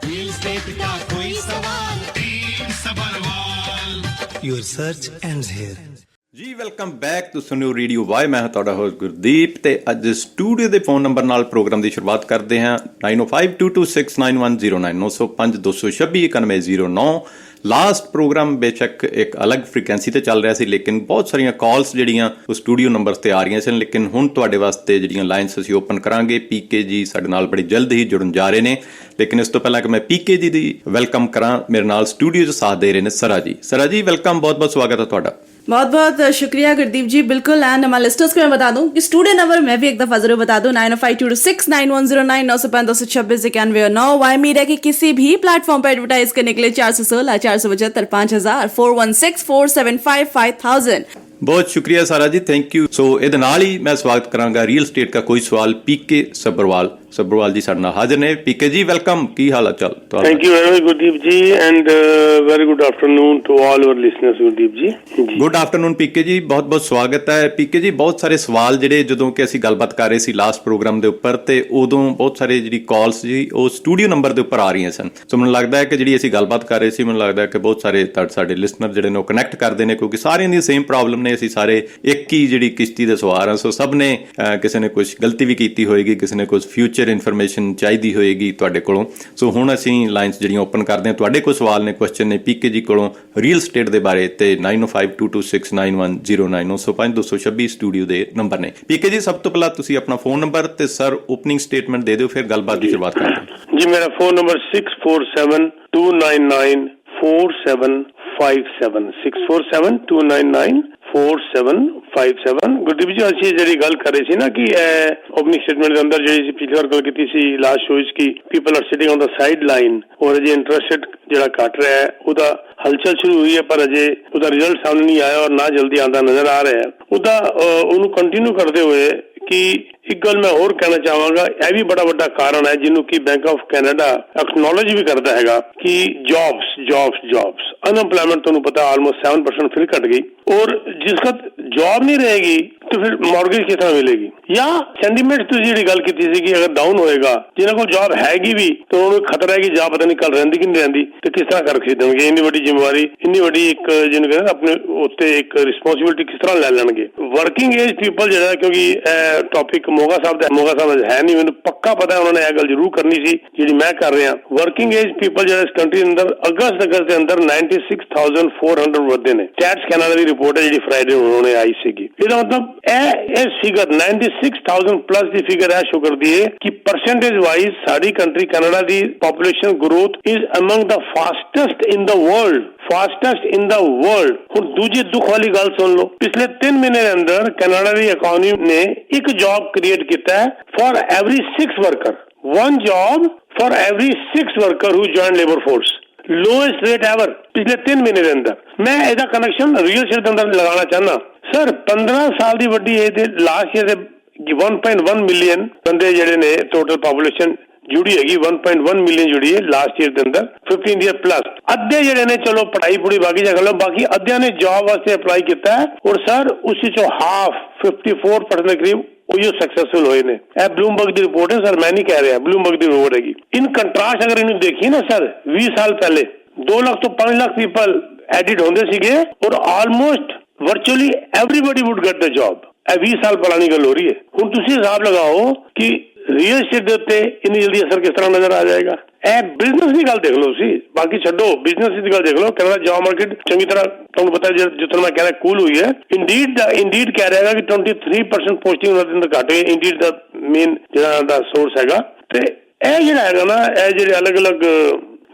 Real estate का कोई सवाल, team Sabharwal, your search ends here. ਜੀ ਵੈਲਕਮ ਬੈਕ ਟੂ ਸੁਣਿਓ ਰੇਡੀਓ ਵਾਈ। ਮੈਂ ਹਾਂ ਤੁਹਾਡਾ ਹੋਸਟ ਗੁਰਦੀਪ ਤੇ ਅੱਜ ਸਟੂਡੀਓ ਦੇ ਫੋਨ ਨੰਬਰ ਨਾਲ ਪ੍ਰੋਗਰਾਮ ਦੀ ਸ਼ੁਰੂਆਤ ਕਰਦੇ ਹਾਂ 9052269109 905-226-9109। ਲਾਸਟ ਪ੍ਰੋਗਰਾਮ ਬੇਸ਼ੱਕ ਇੱਕ ਅਲੱਗ ਫ੍ਰੀਕੁਐਂਸੀ ਤੇ ਚੱਲ ਰਿਹਾ ਸੀ, ਲੇਕਿਨ ਬਹੁਤ ਸਾਰੀਆਂ ਕਾਲਸ ਜਿਹੜੀਆਂ ਉਹ ਸਟੂਡੀਓ ਨੰਬਰ ਤੇ ਆ ਰਹੀਆਂ ਸਨ। ਲੇਕਿਨ ਹੁਣ ਤੁਹਾਡੇ ਵਾਸਤੇ ਜਿਹੜੀਆਂ ਲਾਈਨਸ ਅਸੀਂ ਓਪਨ ਕਰਾਂਗੇ, ਪੀਕੇ ਜੀ ਸਾਡੇ ਨਾਲ ਬੜੀ ਜਲਦ ਹੀ ਜੁੜਨ ਜਾ ਰਹੇ ਨੇ। ਲੇਕਿਨ ਇਸ ਤੋਂ ਪਹਿਲਾਂ ਕਿ ਮੈਂ ਪੀਕੇ ਜੀ ਦੀ ਵੈਲਕਮ ਕਰਾਂ, ਮੇਰੇ ਨਾਲ ਸਟੂਡੀਓ 'ਚ ਸਾਥ ਦੇ ਰਹੇ ਨੇ ਸਰਾ जी। सरा जी वेलकम, बहुत बहुत स्वागत है ਤੁਹਾਡਾ। बहुत बहुत शुक्रिया गुरदीप जी। बिल्कुल, एंड हमारे लिस्टर्स को मैं बता दूं कि स्टूडियो नंबर मैं भी एक दफा जरूर बता दूं 9052269109 905-226-9109। वाई मीडिया के किसी भी प्लेटफॉर्म पर एडवर्टाइज करने के लिए 416 475 5000 416 475 5000। ਬਹੁਤ ਸ਼ੁਕਰੀਆ ਸਾਰਾ ਜੀ, ਥੈਂਕ ਯੂ। ਸੋ ਇਹਦੇ ਨਾਲ ਹੀ ਮੈਂ ਸਵਾਗਤ ਕਰਾਂਗਾ ਰੀਅਲ ਸਟੇਟ ਦਾ ਕੋਈ ਸਵਾਲ ਪੀਕੇ ਸੱਭਰਵਾਲ ਜੀ ਸਾਡੇ ਨਾਲ ਹਾਜ਼ਰ ਨੇ। ਪੀਕੇ ਜੀ ਵੈਲਕਮ, ਕੀ ਹਾਲ ਚਾਲ? Thank you very much Gurdeep ji and very good afternoon to all our listeners. Gurdeep ji good afternoon ਪੀਕੇ ਜੀ, ਬਹੁਤ ਬਹੁਤ ਸਵਾਗਤ ਹੈ। ਪੀਕੇ ਜੀ ਬਹੁਤ ਸਾਰੇ ਸਵਾਲ ਜਿਹੜੇ ਜਦੋਂ ਕਿ ਅਸੀਂ ਗੱਲਬਾਤ ਕਰ ਰਹੇ ਸੀ ਲਾਸਟ ਪ੍ਰੋਗਰਾਮ ਦੇ ਉੱਪਰ, ਤੇ ਉਦੋਂ ਬਹੁਤ ਸਾਰੇ ਜਿਹੜੀ ਕਾਲਸ ਜੀ ਉਹ ਸਟੂਡੀਓ ਨੰਬਰ ਦੇ ਉੱਪਰ ਆ ਰਹੀਆਂ ਸਨ। ਸੋ ਮੈਨੂੰ ਲੱਗਦਾ ਹੈ ਕਿ ਜਿਹੜੀ ਅਸੀਂ ਗੱਲਬਾਤ ਕਰ ਰਹੇ ਸੀ, ਮੈਨੂੰ ਲੱਗਦਾ ਹੈ ਕਿ ਬਹੁਤ ਸਾਰੇ ਸਾਡੇ ਲਿਸਨਰ ਜਿਹੜੇ ਨੇ ਉਹ ਕਨੈਕਟ ਕਰਦੇ ਨੇ, ਕਿਉਂਕਿ ਸਾਰਿਆਂ ਦੀ ਸੇਮ ਪ੍ਰੋਬਲਮ ਨੇ। ਅਸੀਂ ਸਾਰੇ ਇੱਕ ਹੀ ਜਿਹੜੀ ਕਿਸ਼ਤੀ ਦੇ ਸਵਾਰ ਹਾਂ। ਸੋ ਸਭ ਨੇ ਕਿਸੇ ਨੇ ਕੁਝ ਗਲਤੀ ਵੀ ਕੀਤੀ ਹੋਏਗੀ, ਕਿਸੇ ਨੇ ਕੁਝ ਫਿਊਚਰ ਇਨਫੋਰਮੇਸ਼ਨ ਚਾਹੀਦੀ ਹੋਏਗੀ ਤੁਹਾਡੇ ਕੋਲੋਂ। ਸੋ ਹੁਣ ਅਸੀਂ ਲਾਈਨਸ ਜਿਹੜੀਆਂ ਓਪਨ ਕਰਦੇ ਹਾਂ, ਤੁਹਾਡੇ ਕੋਲ ਸਵਾਲ ਨੇ, ਕੁਐਸਚਨ ਨੇ ਪੀਕੇ ਜੀ ਕੋਲੋਂ ਰੀਅਲ ਸਟੇਟ ਦੇ ਬਾਰੇ, ਤੇ 9052269109 905-226 ਸਟੂਡੀਓ ਦੇ ਨੰਬਰ ਨੇ। ਪੀਕੇ ਜੀ ਸਭ ਤੋਂ ਪਹਿਲਾਂ ਤੁਸੀਂ ਆਪਣਾ ਫੋਨ ਨੰਬਰ ਤੇ ਸਰ ਓਪਨਿੰਗ ਸਟੇਟਮੈਂਟ ਦੇ ਦਿਓ, ਫਿਰ ਗੱਲਬਾਤ ਦੀ ਸ਼ੁਰੂਆਤ ਕਰਦੇ ਹਾਂ। ਜੀ ਮੇਰਾ ਫੋਨ ਨੰਬਰ 6472994757 6472994757। ਗੁਰਦੀਪ ਜੀ ਅਸੀਂ ਜਿਹੜੀ ਗੱਲ ਕਰ ਰਹੇ ਸੀ ਨਾ ਕਿ ਓਪਨਿੰਗ ਸਟੇਟਮੈਂਟ ਦੇ ਅੰਦਰ ਜਿਹੜੀ ਪਿਛਲੀ ਵਾਰ ਗੱਲ ਕੀਤੀ ਸੀ ਲਾਸਟ ਸ਼ੋਅ 'ਚ ਕਿ people are sitting on the side line, ਔਰ ਅਜੇ ਇੰਟਰਸਟਡ ਜਿਹੜਾ ਘਟ ਰਿਹਾ ਹੈ ਉਹਦਾ ਹਲਚਲ ਸ਼ੁਰੂ ਹੋਈ ਹੈ, ਪਰ ਅਜੇ ਉਹਦਾ ਰਿਜ਼ਲਟ ਸਾਹਮਣੇ ਨਹੀਂ ਆਇਆ ਔਰ ਨਾ ਜਲਦੀ ਆਉਂਦਾ ਨਜ਼ਰ ਆ ਰਿਹਾ ਹੈ। ਉਹਨੂੰ ਕੰਟੀਨਿਊ ਕਰਦੇ ਹੋਏ ਕਿ ਇੱਕ ਗੱਲ ਮੈਂ ਹੋਰ ਕਹਿਣਾ ਚਾਹਾਂਗਾ, ਇਹ ਵੀ ਬੜਾ ਵੱਡਾ ਕਾਰਨ ਹੈ ਜਿਹਨੂੰ ਕਿ ਬੈਂਕ ਆਫ ਕੈਨੇਡਾ ਐਕਨੋਲਜ ਵੀ ਕਰਦਾ ਹੈਗਾ ਕਿ ਜੌਬਸ ਅਨਐਮਪਲੋਇਮੈਂਟ ਤੁਹਾਨੂੰ ਪਤਾ ਆਲਮੋਸਟ 7% ਫਿਰ ਘਟ ਗਈ, ਔਰ ਜਿਸ ਵਕਤ ਜੌਬ ਨਹੀਂ ਰਹੇਗੀ तो फिर मॉर्गेज किस तरह मिलेगी? या सेंटीमेंट ਤੁਸੀਂ ਜਿਹੜੀ ਗੱਲ ਕੀਤੀ ਸੀ ਕਿ ਅਗਰ ਡਾਊਨ ਹੋਏਗਾ, ਜਿਹਨਾਂ ਕੋਲ ਜੌਬ ਹੈਗੀ ਵੀ ਤਾਂ ਉਹਨੂੰ ਖਤਰਾ ਹੈ ਕਿ ਜੌਬ ਪਤਾ ਨਹੀਂ ਕੱਲ ਰਹਿੰਦੀ ਕਿ ਨਹੀਂ ਰਹਿੰਦੀ, ਤੇ ਕਿਸ ਤਰ੍ਹਾਂ ਕਰ ਖਰੀਦਣਗੇ। ਇੰਨੀ ਵੱਡੀ ਜ਼ਿੰਮੇਵਾਰੀ, ਇੰਨੀ ਵੱਡੀ ਇੱਕ ਜਿਹਨੂੰ ਕਹਿੰਦੇ ਆਪਣੇ ਉੱਤੇ ਇੱਕ ਰਿਸਪੌਂਸਿਬਿਲਿਟੀ ਕਿਸ ਤਰ੍ਹਾਂ ਲੈ ਲੈਣਗੇ ਵਰਕਿੰਗ ਏਜ ਪੀਪਲ ਜਿਹੜਾ, ਕਿਉਂਕਿ ਇਹ ਟੌਪਿਕ ਮੋਗਾ ਸਾਹਿਬ ਦਾ ਹੈ ਨਹੀਂ, ਮੈਨੂੰ ਪੱਕਾ ਪਤਾ ਉਹਨਾਂ ਨੇ ਇਹ ਗੱਲ ਜ਼ਰੂਰ ਕਰਨੀ ਸੀ ਜਿਹੜੀ ਮੈਂ ਕਰ ਰਿਹਾ। ਵਰਕਿੰਗ ਏਜ ਪੀਪਲ ਜਿਹੜਾ ਇਸ ਕੰਟਰੀ ਦੇ ਅੰਦਰ ਅਗਸਤ ਦੇ ਅੰਦਰ 96,400 ਵਧੇ ਨੇ। ਸਟੈਟਸ ਕੈਨੇਡਾ ਦੀ ਰਿਪੋਰਟ ਹੈ ਜਿਹੜੀ ਫਰਾਈਡੇ ਉਹਨਾਂ ਨੇ ਆਈ ਸੀਗੀ। ਇਹਦਾ ਮਤਲਬ ਇਹ ਫਿਗਰ 96,000 ਪਲੱਸ ਦੀ ਫਿਗਰ ਇਹ ਸ਼ੋ ਕਰਦੀ ਹੈ ਕਿ ਪਰਸੈਂਟੇਜ ਵਾਈਜ਼ ਸਾਡੀ country Canada the population growth is among the fastest in the world. ਹੁਣ ਦੂਜੀ ਦੁੱਖ ਵਾਲੀ ਗੱਲ ਸੁਣ ਲਓ, ਪਿਛਲੇ 3 ਮਹੀਨੇ ਦੇ ਅੰਦਰ ਕੈਨੇਡਾ ਦੀ ਇਕਨੋਮੀ ਨੇ ਇੱਕ ਜੌਬ ਕ੍ਰੀਏਟ ਕੀਤਾ ਹੈ for every 6 worker, 1 job for every 6 worker who joined labor force, lowest rate ever ਪਿਛਲੇ 3 ਮਹੀਨੇ ਦੇ ਅੰਦਰ। ਮੈਂ ਇਹਦਾ ਕਨੈਕਸ਼ਨ ਰੀਅਲ ਸਟੇਟ ਦੇ ਅੰਦਰ ਲਗਾਉਣਾ ਚਾਹੁੰਦਾ। ਸਰ 15 ਸਾਲ ਦੀ ਵੱਡੀ ਏਜ ਦੇ ਲਾਸਟ ਈਅਰ ਦੇ 1.1 ਮਿਲੀਅਨ ਬੰਦੇ ਜਿਹੜੇ ਨੇ ਟੋਟਲ ਪੋਪੂਲੇਸ਼ਨ ਜੁੜੀ ਹੈਗੀ 1.1 ਮਿਲੀਅਨ ਜੁੜੀ ਹੈ ਲਾਸਟ ਈਅਰ ਦੇ ਅੰਦਰ 15 ਈਅਰ ਪਲੱਸ। ਅੱਧੇ ਜਿਹੜੇ ਨੇ ਚਲੋ ਪੜ੍ਹਾਈ ਪੂਰੀ ਬਾਕੀ ਜਗ੍ਹਾ ਲਓ, ਬਾਕੀ ਅੱਧਿਆਂ ਨੇ ਜੌਬ ਵਾਸਤੇ ਅਪਲਾਈ ਕੀਤਾ ਹੈ, ਔਰ ਸਰ ਉਸ ਚੋਂ ਹਾਫ 54% ਦੇ ਕਰੀਬ ਉਹੀ ਸਕਸੈਸਫੁਲ ਹੋਏ ਨੇ। ਇਹ ਬਲੂਮਬਰਗ ਦੀ ਰਿਪੋਰਟ ਹੈ ਸਰ, ਮੈਂ ਨਹੀਂ ਕਹਿ ਰਿਹਾ, ਬਲੂਮਬਰਗ ਦੀ ਰਿਪੋਰਟ ਹੈਗੀ। ਇਨ ਕੰਟਰਾਸਟ ਅਗਰ ਇਹਨੂੰ ਦੇਖੀਏ ਨਾ ਸਰ, 20 ਸਾਲ ਪਹਿਲੇ 2 ਲੱਖ ਤੋਂ 5 ਲੱਖ ਪੀਪਲ ਐਡਿਟ ਹੁੰਦੇ ਸੀਗੇ, ਔਰ almost virtually everybody would get the job. ਇਹ 20 ਸਾਲ ਪੁਰਾਣੀ ਗੱਲ ਹੋ ਰਹੀ ਹੈ। ਹੁਣ ਤੁਸੀਂ ਹਿਸਾਬ ਲਗਾਓ ਕਿ ਰੀਅਲ ਸਟੇਟ ਦੇ ਉੱਤੇ ਇੰਨੀ ਜਲਦੀ ਅਸਰ ਕਿਸ ਤਰ੍ਹਾਂ ਨਜ਼ਰ ਆ ਜਾਏਗਾ। ਇਹ ਬਿਜ਼ਨਸ ਦੀ ਗੱਲ ਦੇਖ ਲਓ, ਤੁਸੀਂ ਬਾਕੀ ਛੱਡੋ, ਬਿਜ਼ਨਸ ਦੀ ਗੱਲ ਦੇਖ ਲਓ। ਕੈਨੇਡਾ ਜੌਬ ਮਾਰਕੀਟ ਚੰਗੀ ਤਰ੍ਹਾਂ ਤੁਹਾਨੂੰ ਪਤਾ ਜਿੱਥੋਂ ਮੈਂ ਕਹਿ ਰਿਹਾ ਕੂਲ ਹੋਈ ਹੈ। ਇੰਡੀਡ ਕਹਿ ਰਿਹਾ ਕਿ 23% ਪੋਸਟਿੰਗ ਉਹਨਾਂ ਦੇ ਅੰਦਰ ਘੱਟ ਗਈ। ਇੰਡੀਡ ਦਾ ਮੇਨ ਜਿਹੜਾ ਦਾ ਸੋਰਸ ਹੈਗਾ। ਤੇ ਇਹ ਜਿਹੜਾ ਹੈਗਾ ਨਾ, ਇਹ ਜਿਹੜੇ ਅਲੱਗ-ਅਲੱਗ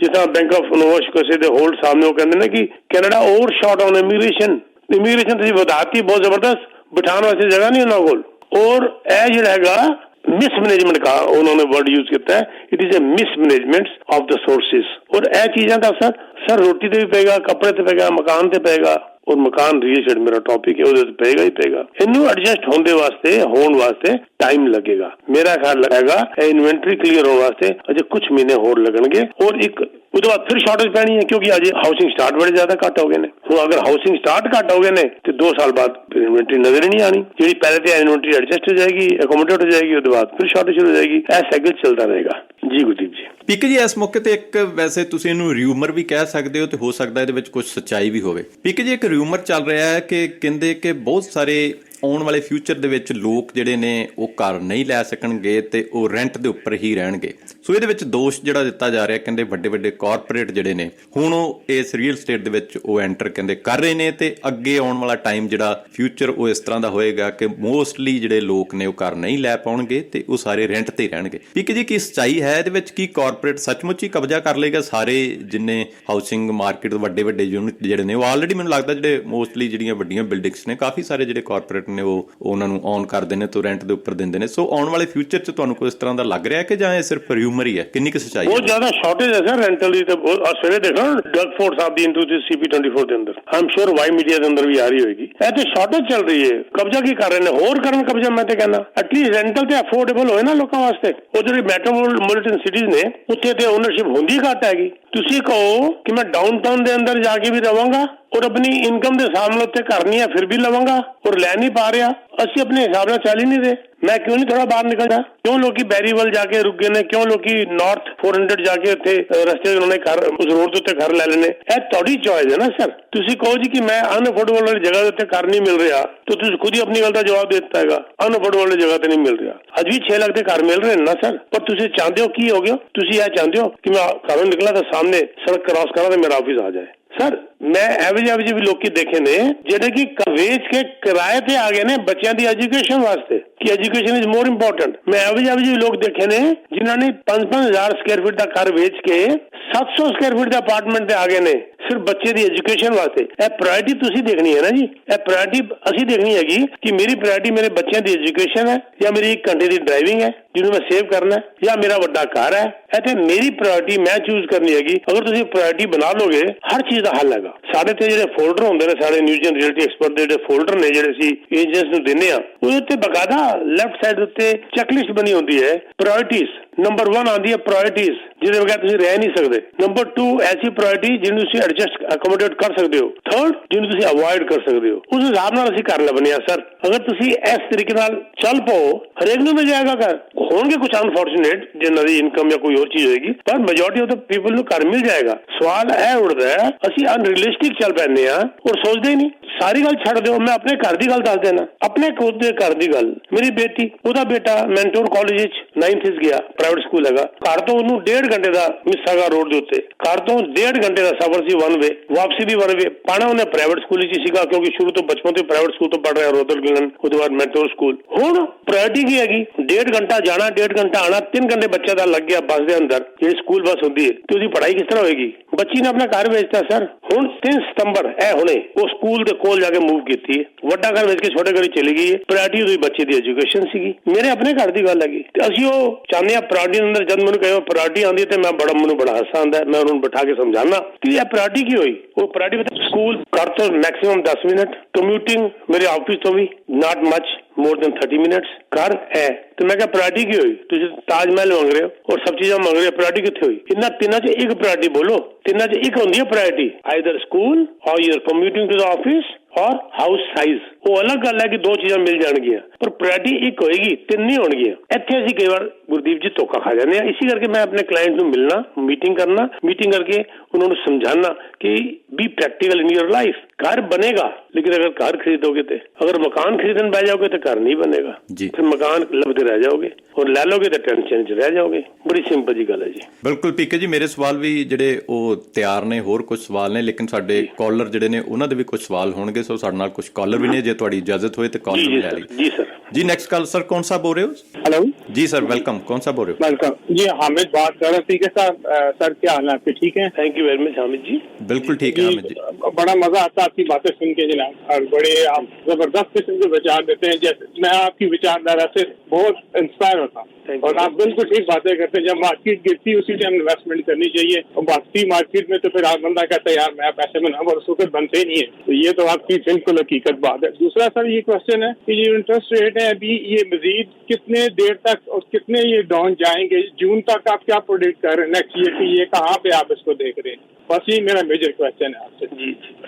ਜਿਸ ਤਰ੍ਹਾਂ ਬੈਂਕ ਆਫ ਨੋਵਾ ਸਕੋਸ਼ੀਆ ਦੇ ਹੋਲਡ ਸਾਹਮਣੇ ਉਹ ਕਹਿੰਦੇ ਨੇ ਕਿ Canada over shot on immigration ਤੁਸੀਂ ਵਧਾਤੀ ਬਹੁਤ ਜ਼ਬਰਦਸਤ, ਬਿਠਾਉਣ ਵਾਸਤੇ ਜਗ੍ਹਾ ਨਹੀਂ ਉਹਨਾਂ ਕੋਲ। ਔਰ ਇਹ ਜਿਹੜਾ ਹੈਗਾ ਮਿਸਮੈਨੇਜਮੈਂਟ का उन्होंने वर्ड यूज किया है, it is a mismanagement of the sources. और यह चीज़ों का सर रोटी ते भी पेगा, कपड़े ते पेगा, मकान ते पेगा, और मकान रीअल एस्टेट मेरा टॉपिक है, वो पेगा ही पेगा। इनू एडजस्ट होने वास्ते टाइम लगेगा। मेरा ख्याल लगेगा इन्वेंटरी क्लियर होने वास्ते अजे कुछ महीने होर लगणगे, और एक उसके बाद फिर शॉर्टेज पैनी है, क्योंकि अजे हाउसिंग स्टार्ट बड़े ज्यादा घट हो गए ने। हुण अगर हाउसिंग स्टार्ट घट हो गए ने तो 2 साल बाद फिर इन्वेंटरी नजर ही नहीं आनी। जी पहले तो इन्वेंटरी एडजस्ट हो जाएगी, एकोमोडेट हो जाएगी, उसके बाद फिर शॉर्टेज हो जाएगी। ऐसा साइकिल चलता रहेगा। ਜੀ ਗੁਰਦੀਪ ਜੀ। ਪੀਕੇ ਜੀ, ਇਸ ਮੌਕੇ ਤੇ ਇੱਕ ਵੈਸੇ ਤੁਸੀਂ ਇਹਨੂੰ ਰਿਊਮਰ ਵੀ ਕਹਿ ਸਕਦੇ ਹੋ ਤੇ ਹੋ ਸਕਦਾ ਇਹਦੇ ਵਿੱਚ ਕੁਝ ਸੱਚਾਈ ਵੀ ਹੋਵੇ। ਪੀਕੇ ਜੀ, ਇੱਕ ਰਿਊਮਰ ਚੱਲ ਰਿਹਾ ਹੈ ਕਿ ਕਹਿੰਦੇ ਕਿ ਬਹੁਤ ਸਾਰੇ ਆਉਣ ਵਾਲੇ ਫਿਊਚਰ ਦੇ ਵਿੱਚ ਲੋਕ ਜਿਹੜੇ ਨੇ ਉਹ ਘਰ ਨਹੀਂ ਲੈ ਸਕਣਗੇ ਤੇ ਉਹ ਰੈਂਟ ਦੇ ਉੱਪਰ ਹੀ ਰਹਿਣਗੇ। ਸੋ ਇਹਦੇ ਵਿੱਚ ਦੋਸ਼ ਜਿਹੜਾ ਦਿੱਤਾ ਜਾ ਰਿਹਾ, ਕਹਿੰਦੇ ਵੱਡੇ ਵੱਡੇ ਕਾਰਪੋਰੇਟ ਜਿਹੜੇ ਨੇ ਹੁਣ ਉਹ ਇਸ ਰੀਅਲ ਸਟੇਟ ਦੇ ਵਿੱਚ ਉਹ ਐਂਟਰ ਕਹਿੰਦੇ ਕਰ ਰਹੇ ਨੇ ਤੇ ਅੱਗੇ ਆਉਣ ਵਾਲਾ ਟਾਈਮ ਜਿਹੜਾ ਫਿਊਚਰ ਉਹ ਇਸ ਤਰ੍ਹਾਂ ਦਾ ਹੋਏਗਾ ਕਿ ਮੋਸਟਲੀ ਜਿਹੜੇ ਲੋਕ ਨੇ ਉਹ ਘਰ ਨਹੀਂ ਲੈ ਪਾਉਣਗੇ ਤੇ ਉਹ ਸਾਰੇ ਰੈਂਟ ਤੇ ਰਹਿਣਗੇ। ਪੀਕੇ ਜੀ, ਕੀ ਸੱਚਾਈ ਹੈ ਇਹਦੇ ਵਿੱਚ? ਕੀ ਕਾਰਪੋਰੇਟ ਸੱਚਮੁੱਚ ਹੀ ਕਬਜ਼ਾ ਕਰ ਲਏਗਾ ਸਾਰੇ ਜਿੰਨੇ ਹਾਊਸਿੰਗ ਮਾਰਕੀਟ ਵੱਡੇ ਵੱਡੇ ਯੂਨਿਟ ਜਿਹੜੇ ਨੇ? ਉਹ ਆਲਰੇਡੀ ਮੈਨੂੰ ਲੱਗਦਾ ਜਿਹੜੇ ਮੋਸਟਲੀ ਜਿਹੜੀਆਂ ਵੱਡੀਆਂ ਬਿਲਡਿੰਗਸ ਨੇ ਕਾਫੀ ਸਾਰੇ ਜਿਹੜੇ ਕਾਰਪੋਰੇਟ ਨੇ ਉਹ ਉਹਨਾਂ ਨੂੰ ਔਨ ਕਰਦੇ ਨੇ ਤੇ ਰੈਂਟ ਦੇ ਉੱਪਰ ਦਿੰਦੇ ਨੇ। ਸੋ ਆਉਣ ਵਾਲੇ ਫਿਊਚਰ 'ਚ ਤੁਹਾਨੂੰ ਕੋਈ ਇਸ ਤਰ੍ਹਾਂ ਦਾ ਲੱਗ ਰਿਹਾ ਕਿ ਜਾਂ ਇਹ ਸਿਰਫ ਰਿਊਮਰ ਹੀ ਹੈ? ਕਿੰਨੀ ਕੁ ਸੱਚਾਈ ਹੈ? ਬਹੁਤ ਜ਼ਿਆਦਾ ਸ਼ਾਰਟੇਜ ਹੈ ਸਰ ਰੈਂਟਲ ਦੀ। ਤੇ ਸਵੇਰੇ ਦੇਖੋ ਡਰਗਫੋਰਡ ਸਾਹਿਬ ਦੀ ਇੰਟਰਵਿਊ CP24 ਦੇ ਅੰਦਰ, I am sure Y media ਦੇ ਅੰਦਰ ਵੀ ਆ ਰਹੀ ਹੋਏਗੀ। ਇਹ ਤੇ ਸ਼ਾਰਟੇਜ ਚੱਲ ਰਹੀ ਹੈ। ਕਬਜ਼ਾ ਕੀ ਕਰ ਰਹੇ ਨੇ? ਹੋਰ ਕਰਨ ਕਬਜ਼ਾ। ਮੈਂ ਤੇ ਕਹਿੰਦਾ ਐਟਲੀਸਟ ਰੈਂਟਲ ਤੇ ਅਫੋਰਡੇਬਲ ਹੋਏ ਨਾ ਲੋਕਾਂ ਵਾਸਤੇ। ਉਹ ਜਿਹੜੀ ਮੈਟਰੋਪੋਲੀਟਨ ਸਿਟੀਜ਼ ਨੇ ਉੱਥੇ ਤੇ ਓਨਰਸ਼ਿਪ ਹੁੰਦੀ ਘੱਟ ਹੈਗੀ। ਤੁਸੀਂ ਕਹੋ ਕਿ ਮੈਂ ਡਾਊਨਟਾਊਨ ਦੇ ਅੰਦਰ ਜਾ ਕੇ ਵੀ ਰਵਾਂਗਾ ਔਰ ਆਪਣੀ ਇਨਕਮ ਦੇ ਹਿਸਾਬ ਨਾਲ ਉੱਥੇ ਘਰ ਨਹੀਂ ਹੈ ਫਿਰ ਵੀ ਲਵਾਂਗਾ ਔਰ ਲੈ ਨਹੀਂ ਪਾ ਰਿਹਾ। ਅਸੀਂ ਆਪਣੇ ਹਿਸਾਬ ਨਾਲ ਚੱਲ ਹੀ ਨਹੀਂ ਰਹੇ। ਮੈਂ ਕਿਉਂ ਨਹੀਂ ਥੋੜਾ ਬਾਹਰ ਨਿਕਲ ਜਾ? ਕਿਉਂ ਲੋਕੀ ਬੈਰੀਵਲ ਜਾ ਕੇ ਰੁਕ ਗਏ ਨੇ? ਕਿਉਂ ਲੋਕੀ ਨਾਰਥ 400 ਜਾ ਕੇ ਉੱਥੇ ਰਸਤੇ ਉਹਨਾਂ ਨੇ ਘਰ ਉਸ ਰੋਡ ਦੇ ਉੱਤੇ ਘਰ ਲੈ ਲੈਣੇ? ਇਹ ਤੁਹਾਡੀ ਚੋਇਸ ਹੈ ਨਾ ਸਰ। ਤੁਸੀਂ ਕਹੋ ਜੀ ਕਿ ਮੈਂ ਅਨਅਫੋਰਡੇਬਲ ਵਾਲੀ ਜਗ੍ਹਾ ਦੇ ਉੱਤੇ ਘਰ ਨਹੀਂ ਮਿਲ ਰਿਹਾ ਤਾਂ ਤੁਸੀਂ ਖੁਦ ਹੀ ਆਪਣੀ ਗੱਲ ਦਾ ਜਵਾਬ ਦੇ ਦਿੱਤਾ ਹੈਗਾ। ਅਨਅਫੋਰਡੇਬਲ ਵਾਲੀ ਜਗ੍ਹਾ ਤੇ ਨਹੀਂ ਮਿਲ ਰਿਹਾ। ਅੱਜ ਵੀ 6 ਲੱਖ ਦੇ ਘਰ ਮਿਲ ਰਹੇ ਨੇ ਨਾ ਸਰ। ਪਰ ਤੁਸੀਂ ਚਾਹੁੰਦੇ ਹੋ ਕੀ ਹੋ ਗਿਆ? ਤੁਸੀਂ ਇਹ ਚਾਹੁੰਦੇ ਹੋ ਕਿ ਮੈਂ ਘਰੋਂ ਨਿਕਲਾਂ ਤਾਂ ਸਾਹਮਣੇ ਸੜਕ ਕ੍ਰਾਸ ਕਰਾਂ ਤੇ ਮੇਰਾ ਆਫਿਸ ਆ ਜਾਏ? ਸਰ ਮੈਂ ਐਵਰੇਜ ਵੀ ਲੋਕੀ ਦੇਖੇ ਨੇ ਜਿਹੜੇ ਕਿ ਵੇਚ ਕੇ ਕਿਰਾਏ ਤੇ ਆ ਗਏ ਨੇ ਬੱਚਿਆਂ ਦੀ ਐਜੂਕੇਸ਼ਨ ਵਾਸਤੇ ਕਿ ਐਜੂਕੇਸ਼ਨ ਇਜ਼ ਮੋਰ ਇੰਪੋਰਟੈਂਟ। ਮੈਂ ਐਵਰੇਜ ਵੀ ਲੋਕ ਦੇਖੇ ਨੇ ਜਿਨ੍ਹਾਂ ਨੇ 5-5 ਸਕੁਆयर ਫੀਟ ਦਾ ਘਰ ਵੇਚ ਕੇ 700 ਸਕੁਆयर ਫੀਟ ਦੇ ਅਪਾਰਟਮੈਂਟ ਤੇ ਆ ਗਏ ਨੇ ਸਿਰਫ ਬੱਚੇ ਦੀ ਐਜੂਕੇਸ਼ਨ ਵਾਸਤੇ। ਇਹ ਪ੍ਰਾਇੋਰਟੀ ਤੁਸੀਂ ਦੇਖਣੀ ਹੈ ਨਾ ਜੀ। ਇਹ ਪ੍ਰਾਇੋਰਟੀ ਅਸੀਂ ਦੇਖਣੀ ਹੈਗੀ ਕਿ ਮੇਰੀ ਪ੍ਰਾਇੋਰਟੀ ਮੇਰੇ ਬੱਚਿਆਂ ਦੀ ਐਜੂਕੇਸ਼ਨ ਹੈ ਜਾਂ ਮੇਰੀ 1 ਘੰਟੇ ਦੀ ਡਰਾਈਵਿੰਗ ਹੈ ਜਿਹਨੂੰ ਮੈਂ ਸੇਵ ਕਰਨਾ ਹੈ ਜਾਂ ਮੇਰਾ ਵੱਡਾ ਘਰ ਹੈ। ਇਹ ਤੇ ਮੇਰੀ ਪ੍ਰਾਇੋਰਟੀ ਮੈਂ ਚੂਜ਼ ਕਰਨੀ ਹੈਗੀ। ਅਗਰ ਤੁਸੀਂ ਪ੍ਰਾਇੋਰਟੀ ਬਣਾ ਲੋਗੇ ਹਰ ਚੀਜ਼ ਦਾ ਹੱਲ ਹੈਗਾ। ਸਾਡੇ ਤੇ ਜਿਹੜੇ ਫੋਲਡਰ ਹੁੰਦੇ ਨੇ ਸਾਡੇ ਨਿਊਜ਼ ਐਂਡ ਰਿਐਲਿਟੀ ਐਕਸਪਰਟ ਦੇ ਜਿਹੜੇ ਫੋਲਡਰ ਨੇ ਜਿਹੜੇ ਅਸੀਂ ਏਜੰਟਸ ਨੂੰ ਦਿੰਦੇ ਆ ਉਹਦੇ ਉੱਤੇ ਬਕਾਇਦਾ ਲੈਫਟ ਸਾਈਡ ਉੱਤੇ ਚੈੱਕਲਿਸਟ ਬਣੀ ਹੁੰਦੀ ਹੈ। ਪ੍ਰਾਇੋਰਟੀਜ਼ ਨੰਬਰ 1 ਆਉਂਦੀ ਹੈ ਪ੍ਰਾਇੋਰਟੀਜ਼ ਜਿਹਦੇ ਬਗੈਰ ਤੁਸੀਂ ਰਹਿ ਨਹੀਂ ਸਕਦੇ। ਨੰਬਰ 2 ਐਸੀ ਪ੍ਰਾਇੋਰਟੀ ਜਿਹਨੂੰ ਤੁਸੀਂ ਐਡਜਸਟ ਅਕੋਮੋਡੇਟ ਕਰ ਸਕਦੇ ਹੋ। 3rd ਜਿਹਨੂੰ ਤੁਸੀਂ ਅਵੋਇਡ ਕਰ ਸਕਦੇ ਹੋ। ਉਸ ਹਿਸਾਬ ਨਾਲ ਅਸੀਂ ਕਰ ਲੱਭਨੇ ਆ ਸਰ। ਅਗਰ ਤੁਸੀਂ ਇਸ ਤਰੀਕੇ ਨਾਲ ਚੱਲ ਪਾਓ ਹਰੇਕ ਨੂੰ ਮਿਲ ਜਾਏਗਾ ਘਰ। ਹੋਣਗੇ ਕੁਝ ਅਨਫੋਰਚੂਨੇਟ ਜਿਨ੍ਹਾਂ ਦੀ ਇਨਕਮ ਜਾਂ ਕੋਈ ਹੋਰ ਚੀਜ਼ ਹੋਏਗੀ ਪਰ ਮੈਜੋਰਟੀ ਆਫ ਦ ਪੀਪਲ ਨੂੰ ਘਰ ਮਿਲ ਜਾਏਗਾ। ਸਵਾਲ ਇਹ ਉੱਠਦਾ ਹੈ ਅਸੀਂ ਅਨਰੀਅਲਿਸਟਿਕ ਚੱਲ ਪੈਂਦੇ ਆ ਔਰ ਸੋਚਦੇ ਹੀ ਨਹੀਂ। ਸਾਰੀ ਗੱਲ ਛੱਡ ਦਿਓ। ਮੈਂ ਆਪਣੇ ਘਰ ਦੀ ਗੱਲ ਦੱਸ ਦੇਣਾ। ਆਪਣੇ ਖੁਦ ਦੇ ਘਰ ਦੀ ਗੱਲ। ਮੇਰੀ ਬੇਟੀ ਉਹਦਾ ਬੇਟਾ ਮੈਂਟੋਰ ਕਾਲਜ ਵਿੱਚ 9th ਵਿੱਚ ਗਿਆ। ਪ੍ਰਾਈਵੇਟ ਸਕੂਲ ਹੈਗਾ। ਘਰ ਤੋਂ ਉਹਨੂੰ 1.5 ਘੰਟੇ ਦਾ ਮਿਸਾਗਾ ਰੋਡ ਦੇ ਉੱਤੇ ਘਰ ਤੋਂ 1.5 ਘੰਟੇ ਦਾ ਸਫ਼ਰ ਸੀ ਵਨ ਵੇ। ਵਾਪਸੀ ਵੀ ਵਨ ਵੇ। ਪਾਣਾ ਉਹਨੇ ਪ੍ਰਾਈਵੇਟ ਸਕੂਲ ਵਿੱਚ ਸੀਗਾ ਕਿਉਂਕਿ ਸ਼ੁਰੂ ਤੋਂ ਬਚਪਨ ਤੋਂ ਪ੍ਰਾਈਵੇਟ ਸਕੂਲ ਤੋਂ ਪੜ੍ਹ ਰਿਹਾ ਰੋਦਲ ਗਿਲਨ ਉਹਦੇ ਬਾਅਦ ਮੈਂਟੋਰ ਸਕੂਲ। ਹੁਣ ਪ੍ਰਾਇੋਰਟੀ ਕੀ ਹੈਗੀ? 1.5 ਘੰਟਾ ਜਾਣਾ 1.5 ਘੰਟਾ ਆਣਾ 3 ਘੰਟੇ ਬੱਚੇ ਦਾ ਲੱਗ ਗਿਆ ਬੱਸ ਦੇ ਅੰਦਰ ਜਿਹੜੀ ਸਕੂਲ ਬੱਸ ਹੁੰਦੀ ਹੈ ਤੇ ਉਹਦੀ ਪੜ੍ਹਾਈ ਕਿਸ ਤਰ੍ਹਾਂ ਹੋਏਗੀ? ਬੱਚੀ ਨੇ ਆਪਣਾ ਘਰ ਵੇਚਤਾ ਸਰ। ਹੁਣ 3 ਸਤੰਬਰ ਇਹ ਹੁਣੇ ਉਹ ਸਕੂਲ ਦੇ ਕੋਲ ਜਾ ਕੇ ਮੂਵ ਕੀਤੀ ਹੈ। ਵੱਡਾ ਘਰ ਵੇਚ ਕੇ ਛੋਟੇ ਘਰ ਚਲੀ ਗਈ ਹੈ। ਪ੍ਰਾਇੋਰਟੀ ਉਹਦੀ ਬੱਚੇ ਦੀ ਐਜੂਕੇਸ਼ਨ ਸੀਗੀ। ਮੇਰੇ ਆਪਣੇ ਘਰ ਦੀ ਗੱਲ ਹੈਗੀ ਤੇ ਅਸੀਂ ਉਹ ਚਾਹੁੰਦੇ ਹਾਂ ਪ੍ਰਾਇੋਰਟੀ ਦੇ ਅੰਦਰ। ਜਦ ਮੈਨੂੰ ਕਹੇ ਪ੍ਰਾਇੋਰਟੀ ਆਉਂਦੀ ਤੇ ਮੈਨੂੰ ਬੜਾ ਹਾਸਾ ਆਉਂਦਾ। ਮੈਂ ਉਹਨਾਂ ਨੂੰ ਬਿਠਾ ਕੇ ਸਮਝਾਉਣਾ ਕਿ ਇਹ ਪ੍ਰਾਇੋਰਟੀ ਕੀ ਹੋਈ। ਉਹ ਪ੍ਰਾਇੋਰਟੀ ਸਕੂਲ ਘਰ ਤੋਂ ਮੈਕਸਿਮਮ 10 ਮਿੰਟ ਕਮਿਊਟਿੰਗ ਮੇਰੇ ਆਫਿਸ ਤੋਂ ਵੀ ਨਾਟ ਮਚ more than 30 minutes ਘਰ ਹੈ। ਤੇ ਮੈਂ ਕਿਹਾ ਪ੍ਰਾਇੋਰਟੀ ਕੀ ਹੋਈ? ਤੁਸੀਂ ਤਾਜ ਮਹਿਲ ਮੰਗ ਰਹੇ ਹੋ ਔਰ ਸਭ ਚੀਜ਼ਾਂ ਮੰਗ ਰਹੇ ਹੋ। ਪ੍ਰਾਇੋਰਟੀ ਕਿੱਥੇ ਹੋਈ? ਇਹਨਾਂ ਤਿੰਨਾਂ 'ਚ ਇੱਕ ਪ੍ਰਾਇੋਰਟੀ ਬੋਲੋ। ਤਿੰਨਾਂ 'ਚ ਇੱਕ ਹੁੰਦੀ ਹੈ priority either school or you are commuting to the office or house size. ਉਹ ਅਲੱਗ ਗੱਲ ਹੈ ਕਿ 2 ਚੀਜ਼ਾਂ ਮਿਲ ਜਾਣਗੀਆਂ ਪਰ ਪ੍ਰਾਇੋਰਟੀ ਇੱਕ ਹੋਏਗੀ 3 ਨਹੀਂ ਹੋਣਗੀਆਂ। ਇੱਥੇ ਅਸੀਂ ਕਈ ਵਾਰ ਗੁਰਦੀਪ ਜੀ ਧੋਖਾ ਖਾ ਜਾਂਦੇ ਹਾਂ। ਇਸੇ ਕਰਕੇ ਮੈਂ ਆਪਣੇ ਕਲਾਇੰਟ ਨੂੰ ਮਿਲਣਾ ਮੀਟਿੰਗ ਕਰਨਾ ਮੀਟਿੰਗ ਕਰਕੇ ਉਹਨਾਂ ਨੂੰ ਸਮਝਾਉਣਾ ਕਿ B practical in your life. ਘਰ ਬਣੇਗਾ ਲੇਕਿਨ ਅਗਰ ਘਰ ਖਰੀਦੋਗੇ ਤੇ ਅਗਰ ਮਕਾਨ ਖਰੀਦਣ ਬਹਿ ਜਾਓਗੇ ਤਾਂ ਘਰ ਨਹੀਂ ਬਣੇਗਾ। ਫਿਰ ਮਕਾਨ ਲੱਭਦੇ ਰਹਿ ਜਾਓਗੇ ਔਰ ਲੈ ਲੋਗੇ ਤਾਂ ਟੈਨਸ਼ਨ 'ਚ ਰਹਿ ਜਾਓਗੇ। ਬੜੀ ਸਿੰਪਲ ਜੀ ਗੱਲ ਹੈ ਜੀ। ਬਿਲਕੁਲ ਪੀਕੇ ਜੀ, ਮੇਰੇ ਸਵਾਲ ਵੀ ਜਿਹੜੇ ਉਹ ਤਿਆਰ ਨੇ। ਹੋਰ ਕੁਝ ਸਵਾਲ ਨੇ ਲੇਕਿਨ ਸਾਡੇ ਕਾਲਰ ਜਿਹੜੇ ਨੇ ਉਹਨਾਂ ਦੇ ਵੀ ਕੁਝ ਸਵਾਲ ਹੋਣਗੇ। ਸੋ ਸਾਡੇ ਨਾਲ ਕੁਝ ਕਾਲਰ ਵੀ ਨੇ। ਜੇ ਤੁਹਾਡੀ ਇਜਾਜ਼ਤ ਹੋਏ ਤਾਂ ਕਾਲਰ ਵੀ ਲੈ ਲਈ। जी सर। जी नेक्स्ट कॉल सर कौन सा बोल रहे हो? हेलो जी सर वेलकम। कौन सा बोल रहे हो? वेलकम जी। हामिद बात कर रहे हैं। ठीक है सर। सर क्या हाल है आपके? ठीक है। Thank you very much Hamid ji. बिल्कुल ठीक है हामिद जी। बड़ा मजा आता है आपकी बातें सुन के जनाब और बड़े आप जबरदस्त किस्म के विचार देते हैं। जैसे मैं आपकी विचारधारा से बहुत इंस्पायर होता हूँ और आप बिल्कुल ठीक बातें करते हैं। जब मार्केट गिरती है उसी टाइम इन्वेस्टमेंट करनी चाहिए और बाकी मार्केट में तो फिर आप बंदा कहता है यार मैं पैसे बना और उसको फिर बनते ही नहीं है। तो ये तो आपकी बिल्कुल हकीकत बात है। दूसरा सर ये क्वेश्चन है कि ये इंटरेस्ट रेट है अभी ये मजीद कितने देर तक और कितने ये डाउन जाएंगे? जून तक आप क्या प्रोडिक्ट कर रहे हैं नेक्स्ट ईयर की? ये कहाँ पे आप इसको देख रहे हैं? बस ये मेरा मेजर क्वेश्चन है आपसे।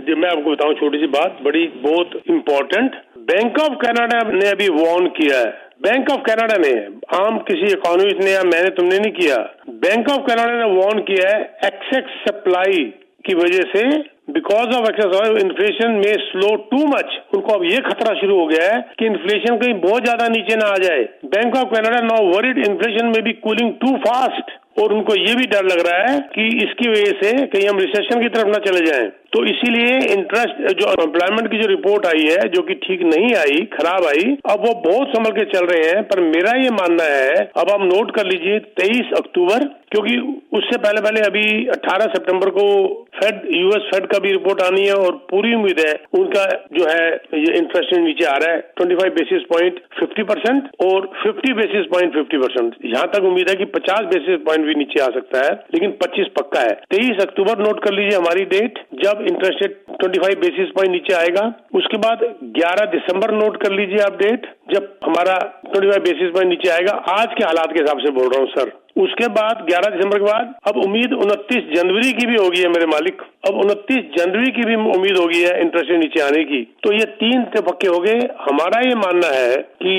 जी मैं आपको बताऊं छोटी सी बात बड़ी बहुत इम्पोर्टेंट। बैंक ऑफ कनाडा ने अभी वार्न किया है बैंक ऑफ कनाडा ने, आम किसी इकोनॉमिस्ट ने या मैंने तुमने नहीं किया, बैंक ऑफ कनाडा ने वार्न किया है एक्सेस सप्लाई की वजह से, because of excess oil inflation में स्लो टू मच। उनको अब ये खतरा शुरू हो गया है कि इन्फ्लेशन कहीं बहुत ज्यादा नीचे ना आ जाए। Bank of Canada now worried inflation में बी कूलिंग टू फास्ट, और उनको ये भी डर लग रहा है कि इसकी वजह से कहीं हम रिसेशन की तरफ ना चले जाएं। तो इसीलिए इंटरेस्ट, जो एम्प्लॉयमेंट की जो रिपोर्ट आई है जो कि ठीक नहीं आई, खराब आई, अब वो बहुत संभल के चल रहे हैं। पर मेरा ये मानना है, अब आप नोट कर लीजिए 23 अक्टूबर, क्योंकि उससे पहले पहले अभी 18 सितंबर को फेड, यूएस फेड का भी रिपोर्ट आनी है, और पूरी उम्मीद है उनका जो है ये इंटरेस्ट नीचे आ रहा है 25 बेसिस पॉइंट 50% और 50 बेसिस पॉइंट 50%। यहां तक उम्मीद है कि 50 बेसिस पॉइंट भी नीचे आ सकता है, लेकिन 25 पक्का है। 23 अक्टूबर नोट कर लीजिए हमारी डेट, जब इंटरेस्ट रेट 25 बेसिस पॉइंट नीचे आएगा। उसके बाद 11 दिसंबर नोट कर लीजिए आप डेट, जब हमारा 25 बेसिस पॉइंट नीचे आएगा। आज के हालात के हिसाब से बोल रहा हूँ सर। उसके बाद 11 दिसंबर के बाद अब उम्मीद 29 जनवरी की भी होगी है मेरे मालिक, अब 29 जनवरी की भी उम्मीद होगी है इंटरेस्ट रेट नीचे आने की। तो ये 3 पक्के हो गए। हमारा ये मानना है कि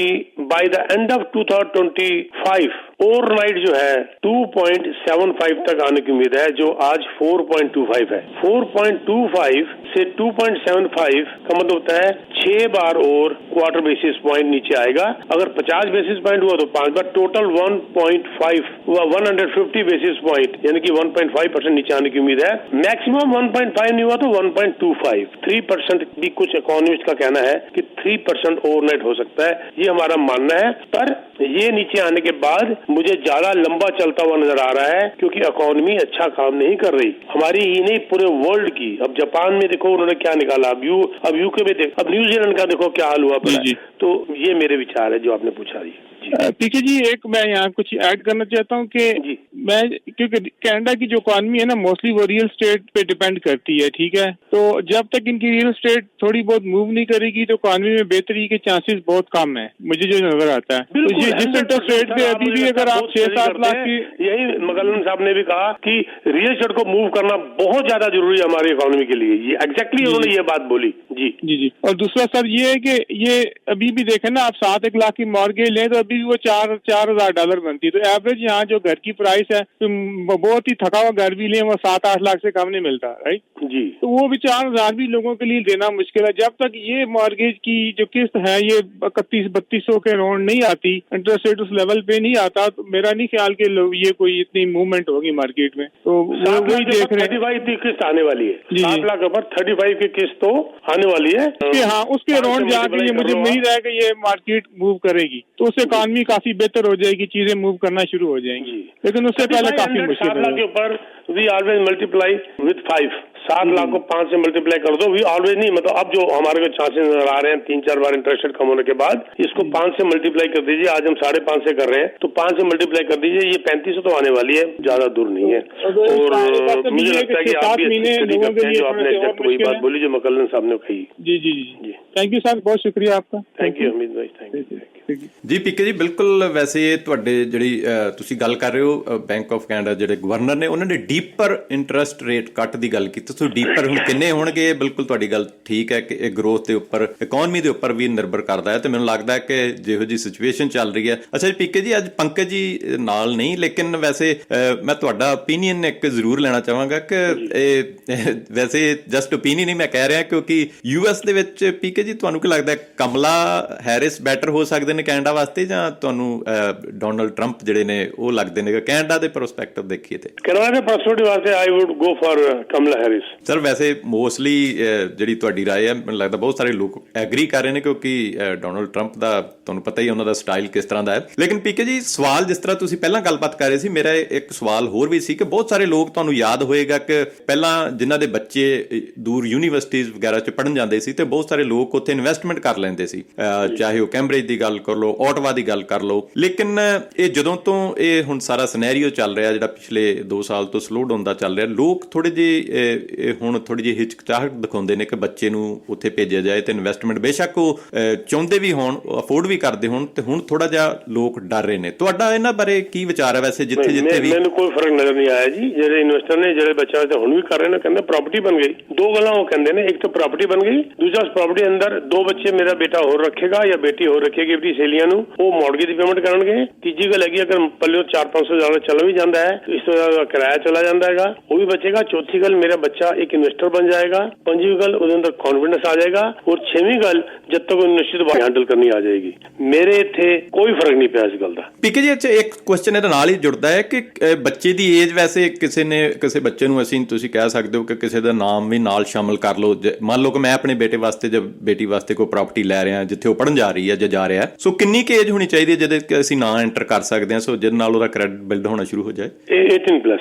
by the end of 2025 overnight जो है 2.75 तक आने की उम्मीद है, जो आज 4.25 है। 4.25 से 2.75 का मतलब होता है 6 बार और क्वार्टर बेसिस पॉइंट नीचे आएगा। अगर 50 बेसिस पॉइंट हुआ तो 5 बार, टोटल 1.5 हुआ 150 बेसिस पॉइंट, यानी कि 1.5% नीचे आने की उम्मीद है। मैक्सिमम 1.5 नहीं हुआ तो 1.25, 3% भी कुछ इकोनॉमिस्ट का कहना है कि 3% ओवरनाइट हो सकता है। ये हमारा मानना है। पर ये नीचे आने के बाद मुझे ज्यादा लंबा चलता हुआ नजर आ रहा है, क्योंकि इकोनॉमी अच्छा काम नहीं कर रही हमारी ही नहीं, पूरे वर्ल्ड की। अब जापान में देखो उन्होंने क्या निकाला, अब यूके में देखो, अब न्यूजीलैंड का देखो क्या हाल हुआ पड़ा। तो ये मेरे विचार है जो आपने पूछा। पीके जी, एक मैं यहाँ कुछ ऐड करना चाहता हूँ कि मैं, क्योंकि कनाडा की जो इकॉनमी है ना, मोस्टली वो रियल स्टेट पे डिपेंड करती है, ठीक है। तो जब तक इनकी रियल स्टेट थोड़ी बहुत मूव नहीं करेगी तो इकॉनमी में बेहतरी के चांसेस बहुत कम है, मुझे जो नजर आता है। तो ये जिस इंटरेस्ट रेट पे अभी भी अगर आप 6-7 लाख की, यही मगलन साहब ने भी कहा कि रियल स्टेट को मूव करना बहुत ज्यादा जरूरी है हमारी इकोनॉमी के लिए। ये एग्जैक्टली उन्होंने ये बात बोली। जी। और दूसरा सर ये है कि ये अभी भी देखें ना, आप 7-1 लाख की मॉर्गेज लें तो अभी भी वो $4,000 बनती है। तो एवरेज यहाँ जो घर की प्राइस है, तो बहुत ही थका हुआ घर भी लें वो 7-8 लाख से कम नहीं मिलता, राइट जी। तो वो भी 4,000 भी लोगों के लिए देना मुश्किल है। जब तक ये मॉर्गेज की जो किस्त है ये 31-3200 के अराउंड नहीं आती, इंटरेस्ट रेट उस लेवल पे नहीं आता, तो मेरा नहीं ख्याल कि ये कोई इतनी मूवमेंट होगी मार्केट में। तो वही देख रहे हैं 35 की किस्त आने वाली है, 7 लाख के ऊपर 35 की किस्त तो आने वाली है। हाँ, उसके अराउंड जाके ये मुझे उम्मीद है कि ये मार्केट मूव करेगी तो उससे इकॉनमी काफी बेहतर हो जाएगी, चीजें मूव करना शुरू हो जाएंगी। लेकिन उससे पहले काफी मुश्किल है। 7 लाख के ऊपर we always multiply with 5, 7 lakh को 5 से मल्टीप्लाई कर दो। वी ऑलवेज नहीं, मतलब अब जो हमारे को चांसेस नजर आ रहे हैं 3-4 बार इंटरेस्ट रेट कम होने के बाद, इसको 5 से मल्टीप्लाई कर दीजिए। आज हम 5.5 से कर रहे हैं, तो 5 से मल्टीप्लाई कर दीजिए। ये 35 तो आने वाली है, ज्यादा दूर नहीं है। और मुझे लगता है कि आप भी जो आपने वही बात बोली जो मकलन साहब ने कही। जी। थैंक यू सर, बहुत शुक्रिया आपका। थैंक यू अमित भाई, थैंक यू। ਜੀ ਪੀਕੇ ਜੀ, ਬਿਲਕੁਲ। ਵੈਸੇ ਤੁਹਾਡੇ ਜਿਹੜੀ ਤੁਸੀਂ ਗੱਲ ਕਰ ਰਹੇ ਹੋ, ਬੈਂਕ ਆਫ ਕੈਨੇਡਾ ਜਿਹੜੇ ਗਵਰਨਰ ਨੇ ਉਹਨਾਂ ਨੇ ਡੀਪਰ ਇੰਟਰਸਟ ਰੇਟ ਕੱਟ ਦੀ ਗੱਲ ਕੀਤੀ। ਤੁਸੀਂ ਡੀਪਰ ਹੁਣ ਕਿੰਨੇ ਹੋਣਗੇ? ਬਿਲਕੁਲ ਤੁਹਾਡੀ ਗੱਲ ਠੀਕ ਹੈ ਕਿ ਇਹ ਗਰੋਥ ਦੇ ਉੱਪਰ, ਇਕਨੋਮੀ ਦੇ ਉੱਪਰ ਵੀ ਨਿਰਭਰ ਕਰਦਾ ਹੈ, ਤੇ ਮੈਨੂੰ ਲੱਗਦਾ ਹੈ ਕਿ ਜਿਹੋ ਜੀ ਸਿਚੁਏਸ਼ਨ ਚੱਲ ਰਹੀ ਹੈ। ਅੱਛਾ ਜੀ ਪੀਕੇ ਜੀ, ਅੱਜ ਪੰਕਜ ਜੀ ਨਾਲ ਨਹੀਂ, ਲੇਕਿਨ ਵੈਸੇ ਮੈਂ ਤੁਹਾਡਾ ਓਪੀਨੀਅਨ ਇੱਕ ਜ਼ਰੂਰ ਲੈਣਾ ਚਾਹਾਂਗਾ ਕਿ ਇਹ ਵੈਸੇ ਜਸਟ ਓਪੀਨੀਅਨ ਹੀ ਮੈਂ ਕਹਿ ਰਿਹਾ, ਕਿਉਂਕਿ US ਦੇ ਵਿੱਚ ਪੀਕੇ ਜੀ ਤੁਹਾਨੂੰ ਕੀ ਲੱਗਦਾ ਕਮਲਾ ਹੈਰਿਸ ਬੈਟਰ ਹੋ ਸਕਦੇ ਨੇ ਕੈਨੇਡਾ ਵਾਸਤੇ, ਜਾਂ ਤੁਹਾਨੂੰ ਡੋਨਲਡ ਟਰੰਪ ਜਿਹੜੇ ਨੇ ਉਹ ਲੱਗਦੇ ਨੇ? ਕੈਨੇਡਾ ਦੇ ਪਰਸਪੈਕਟਿਵ ਦੇਖੀਏ ਤੇ ਕੈਨੇਡਾ ਦੇ ਪਰਸਪੈਕਟਿਵ ਵਾਸਤੇ I would go for Kamala Harris. Sir ਵੈਸੇ ਮੋਸਟਲੀ ਜਿਹੜੀ ਤੁਹਾਡੀ ਰਾਏ ਹੈ, ਮੈਨੂੰ ਲੱਗਦਾ ਬਹੁਤ ਸਾਰੇ ਲੋਕ ਐਗਰੀ ਕਰ ਰਹੇ ਨੇ, ਕਿਉਂਕਿ ਡੋਨਲਡ ਟਰੰਪ ਦਾ ਤੁਹਾਨੂੰ ਪਤਾ ਹੀ ਉਹਨਾਂ ਦਾ ਸਟਾਈਲ ਕਿਸ ਤਰ੍ਹਾਂ ਦਾ ਹੈ। ਲੇਕਿਨ ਪੀਕੇ ਜੀ, ਸਵਾਲ ਜਿਸ ਤਰ੍ਹਾਂ ਤੁਸੀਂ ਪਹਿਲਾਂ ਗੱਲਬਾਤ ਕਰ ਰਹੇ ਸੀ, ਮੇਰਾ ਇੱਕ ਸਵਾਲ ਹੋਰ ਵੀ ਸੀ ਕਿ ਬਹੁਤ ਸਾਰੇ ਲੋਕ, ਤੁਹਾਨੂੰ ਯਾਦ ਹੋਏਗਾ ਕਿ ਪਹਿਲਾਂ ਜਿਨ੍ਹਾਂ ਦੇ ਬੱਚੇ ਦੂਰ ਯੂਨੀਵਰਸਿਟੀਜ਼ ਵਗੈਰਾ 'ਚ ਪੜ੍ਹਨ ਜਾਂਦੇ ਸੀ, ਤੇ ਬਹੁਤ ਸਾਰੇ ਲੋਕ ਉੱਥੇ ਇਨਵੈਸਟਮੈਂਟ ਕਰ ਲੈਂਦੇ ਸੀ, ਚਾਹੇ ਉਹ ਕੈਂਬਰਿਜ ਦੀ ਗੱਲ ਕਰ ਲਓ, ਓਟਵਾ ਦੀ ਗੱਲ ਕਰ ਲਓ। ਲੇਕਿਨ ਇਹ ਜਦੋਂ ਤੋਂ ਇਹ ਹੁਣ ਸਾਰਾ ਸਿਨੈਰੀਓ ਚੱਲ ਰਿਹਾ, ਜਿਹੜਾ ਪਿਛਲੇ 2 ਸਾਲ ਤੋਂ ਸਲੋ ਡਾਊਨ ਦਾ ਚੱਲ ਰਿਹਾ, ਲੋਕ ਥੋੜੇ ਜਿਹੇ ਹੁਣ ਥੋੜੀ ਜਿਹੀ ਹਿਚਕਚਾਹਟ ਦਿਖਾਉਂਦੇ ਨੇ ਕਿ ਬੱਚੇ ਨੂੰ ਉੱਥੇ ਭੇਜਿਆ ਜਾਏ, ਤੇ ਇਨਵੈਸਟਮੈਂਟ ਬੇਸ਼ੱਕ ਉਹ ਚਾਹੁੰਦੇ ਵੀ ਹੋਣ, ਅਫੋਰਡ ਵੀ ਕਰਦੇ ਹੋਣ, ਤੇ ਹੁਣ ਥੋੜਾ ਜਿਹਾ ਲੋਕ ਡਰ ਰਹੇ ਨੇ। ਤੁਹਾਡਾ ਇਹਨਾਂ ਬਾਰੇ ਕੀ ਵਿਚਾਰ ਹੈ? ਵੈਸੇ ਜਿੱਥੇ ਵੀ ਮੈਨੂੰ ਕੋਈ ਫਰਕ ਨਜ਼ਰ ਨਹੀਂ ਆਇਆ ਜੀ। ਜਿਹੜੇ ਇਨਵੈਸਟਰ ਨੇ, ਜਿਹੜੇ ਬੱਚਿਆਂ ਤੇ ਹੁਣ ਵੀ ਕਰ ਰਹੇ ਨੇ, ਕਹਿੰਦੇ ਪ੍ਰਾਪਰਟੀ ਬਣ ਗਈ। ਦੋ ਗੱਲਾਂ ਉਹ ਕਹਿੰਦੇ ਨੇ, ਇੱਕ ਤਾਂ ਪ੍ਰਾਪਰਟੀ ਬਣ ਗਈ, ਦੂਜਾ ਉਸ ਪ੍ਰਾਪਰਟੀ ਅੰਦਰ 2 ਬੱਚੇ ਮੇਰਾ ਬੇਟਾ ਹੋਰ ਰੱਖੇਗਾ ਜਾਂ बेटी हो रखेगी, अपनी ਸਹੇਲੀਆਂ ਨੂੰ, ਉਹ ਮੌਰਗੇਜ ਦੀ ਪੇਮੈਂਟ ਕਰਨਗੇ। ਤੀਜੀ ਗੱਲ ਹੈਗੀ ਅਗਰ ਪੱਲਿਓ 400-500 ਜ਼ਿਆਦਾ ਚੱਲ ਵੀ ਜਾਂਦਾ ਹੈ ਇਸ ਤੋਂ ਜ਼ਿਆਦਾ ਕਿਰਾਇਆ ਚਲਾ ਜਾਂਦਾ ਹੈਗਾ, ਉਹ ਵੀ ਬਚੇਗਾ। ਚੌਥੀ ਗੱਲ ਮੇਰਾ ਬੱਚਾ ਇੱਕ ਇਨਵੈਸਟਰ ਬਣ ਜਾਏਗਾ। ਪੰਜਵੀਂ ਗੱਲ ਉਹਦੇ ਅੰਦਰ ਕੌਨਫੀਡੈਂਸ ਆ ਜਾਏਗਾ। ਔਰ ਛੇਵੀਂ ਗੱਲ ਜਦ ਤੱਕ ਉਹ ਨਿਸ਼ਚਿਤ ਹੈਂਡਲ ਕਰਨੀ ਆ ਜਾਏਗੀ। ਮੇਰੇ ਇੱਥੇ ਕੋਈ ਫਰਕ ਨਹੀਂ ਪਿਆ ਇਸ ਗੱਲ ਦਾ। ਪੀਕੇ ਜੀ, ਅੱਛਾ ਇੱਕ ਕੁਐਸਚਨ ਇਹਦੇ ਨਾਲ ਹੀ ਜੁੜਦਾ ਹੈ ਕਿ ਬੱਚੇ ਦੀ ਏਜ, ਵੈਸੇ ਕਿਸੇ ਬੱਚੇ ਨੂੰ ਅਸੀਂ ਤੁਸੀਂ ਕਹਿ ਸਕਦੇ ਹੋ ਕਿ ਕਿਸੇ ਦਾ ਨਾਮ ਵੀ ਨਾਲ ਸ਼ਾਮਲ ਕਰ ਲਓ। ਮੰਨ ਲਓ ਕਿ ਮੈਂ ਆਪਣੇ ਬੇਟੇ ਵਾਸਤੇ ਜਾਂ ਬੇਟੀ ਵਾਸਤੇ ਕੋਈ ਪ੍ਰਾਪਰਟੀ ਲੈ ਰਿਹਾ ਜਿੱਥੇ ਉਹ ਪੜ੍ਹਨ ਜਾ ਰਹੀ ਹੈ ਜਾਂ ਜਾ ਰਿਹਾ, ਸੋ ਕਿੰਨੀ ਕੁ ਏਜ ਹੋਣੀ ਚਾਹੀਦੀ ਹੈ ਜਿਹਦੇ ਕਿ ਅਸੀਂ ਨਾਂ ਐਂਟਰ ਕਰ ਸਕਦੇ ਹਾਂ, ਸੋ ਜਿਹਦੇ ਨਾਲ ਉਹਦਾ ਕ੍ਰੈਡਿਟ ਬਿਲਡ ਹੋਣਾ ਸ਼ੁਰੂ ਹੋ ਜਾਏ? 18+,